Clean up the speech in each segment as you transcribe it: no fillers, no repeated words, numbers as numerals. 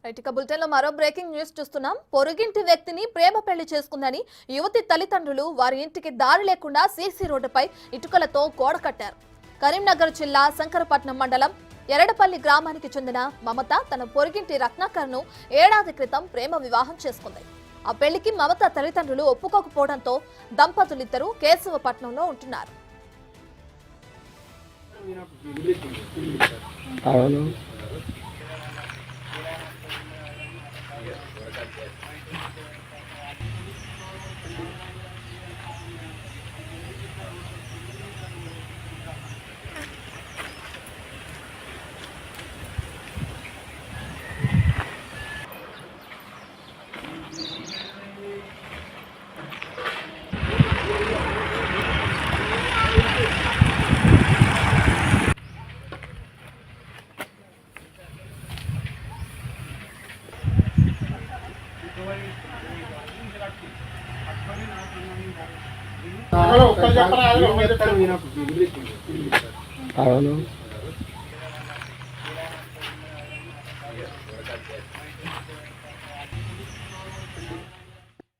Right బులెటిన్లో మరో breaking news చూస్తున్నాం. పొరుగింటి వ్యక్తిని ప్రేమ పెళ్లి చేసుకుందని యువతి తల్లిదండ్రులు వారి ఇంటికి దారి లేకుండా సీసీ రోడ్డుపై ఇటుకలతో గోడ కట్టారు. కరీంనగర్ జిల్లా శంకరపట్నం మండలం ఎరడపల్లి గ్రామానికి చెందిన మమత తన పొరుగింటి రత్నాకర్ను ఏడాది క్రితం ప్రేమ వివాహం చేసుకుంది. ఆ పెళ్లికి మమత తల్లిదండ్రులు ఒప్పుకోకపోవడంతో దంపతులిద్దరూ కేశవపట్నంలో ఉంటున్నారు.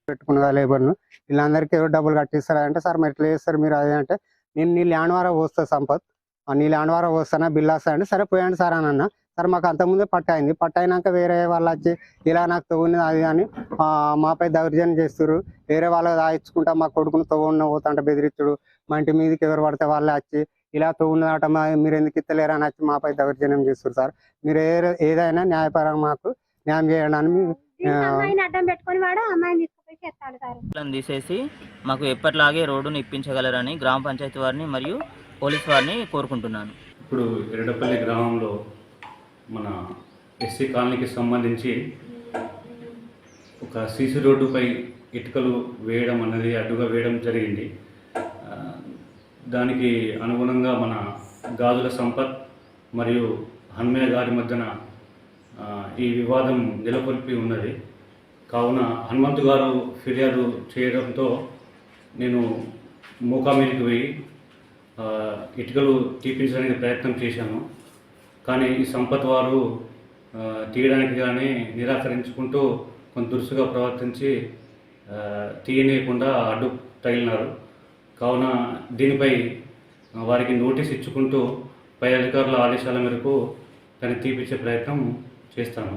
పెట్టుకున్న లేబర్ను వీళ్ళందరికీ ఎవరు డబ్బులు కట్టిస్తారా అంటే, సార్ మరి ఎట్లా చేస్తారు మీరు అది అంటే, నేను నీ ల్యాండ్ వారా పోస్తా సంపత్, నీ ల్యాండ్ వారా పోస్తానా బిల్ వస్తా అంటే, సరే పోయండి సార్ అని అన్న. సార్ మాకు అంతకుముందే పట్టయింది, పట్టయినాక వేరే వాళ్ళు వచ్చి ఇలా నాకు తవ్వున్నది అది అని మాపై దౌర్జన్యం చేస్తారు. వేరే వాళ్ళకి దాయించుకుంటా మా కొడుకును తవ్వున్న పోతుంటే బెదిరించుడు, మా ఇంటి మీదకి ఎవరు పడితే వాళ్ళే వచ్చి ఇలా తవ్వున్నదట మీరు ఎందుకు ఇస్తలేరు అని వచ్చి మాపై దౌర్జన్యం చేస్తారు. సార్ మీరు ఏదైనా న్యాయపరంగా మాకు న్యాయం చేయడానికి తీసేసి మాకు ఎప్పటిలాగే రోడ్డును ఇప్పించగలరని గ్రామ పంచాయతీ వారిని మరియు పోలీస్ వారిని కోరుకుంటున్నాను. ఇప్పుడు ఎరడపల్లి గ్రామంలో మన ఎస్సీ కాలనీకి సంబంధించి ఒక సీసీ రోడ్డుపై ఇటుకలు వేయడం అన్నది అడ్డుగా వేయడం జరిగింది. దానికి అనుగుణంగా మన గాజుల సంపత్ మరియు హన్మయ్య గారి మధ్యన ఈ వివాదం నెలకొల్పి ఉన్నది. కావున హనుమంతు గారు ఫిర్యాదు చేయడంతో నేను మోకా మీదకి పోయి ఇటుకలు తీపించడానికి ప్రయత్నం చేశాను. కానీ ఈ సంపత్ వారు తీయడానికి కానీ నిరాకరించుకుంటూ కొంత దురుసుగా ప్రవర్తించి తీయనీయకుండా అడ్డు తగిలినారు. కావున దీనిపై వారికి నోటీస్ ఇచ్చుకుంటూ పై అధికారుల ఆదేశాల మేరకు దాన్ని తీపించే ప్రయత్నం చేస్తాను.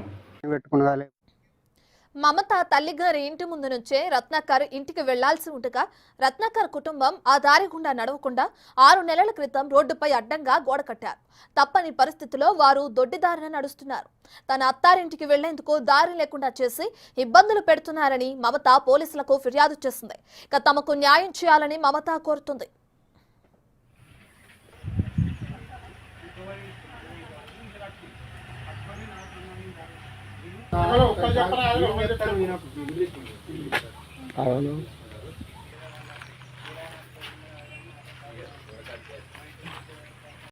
మమత తల్లిగారి ఇంటి ముందు నుంచే రత్నాకర్ ఇంటికి వెళ్లాల్సి ఉండగా రత్నాకర్ కుటుంబం ఆ దారి గుండా నడవకుండా 6 నెలల క్రితం రోడ్డుపై అడ్డంగా గోడ కట్టారు. తప్పని పరిస్థితిలో వారు దొడ్డిదారిన నడుస్తున్నారు. తన అత్తారింటికి వెళ్లేందుకు దారి లేకుండా చేసి ఇబ్బందులు పెడుతున్నారని మమత పోలీసులకు ఫిర్యాదు చేసింది. ఇక తమకు న్యాయం చేయాలని మమత కోరుతుంది. అవును.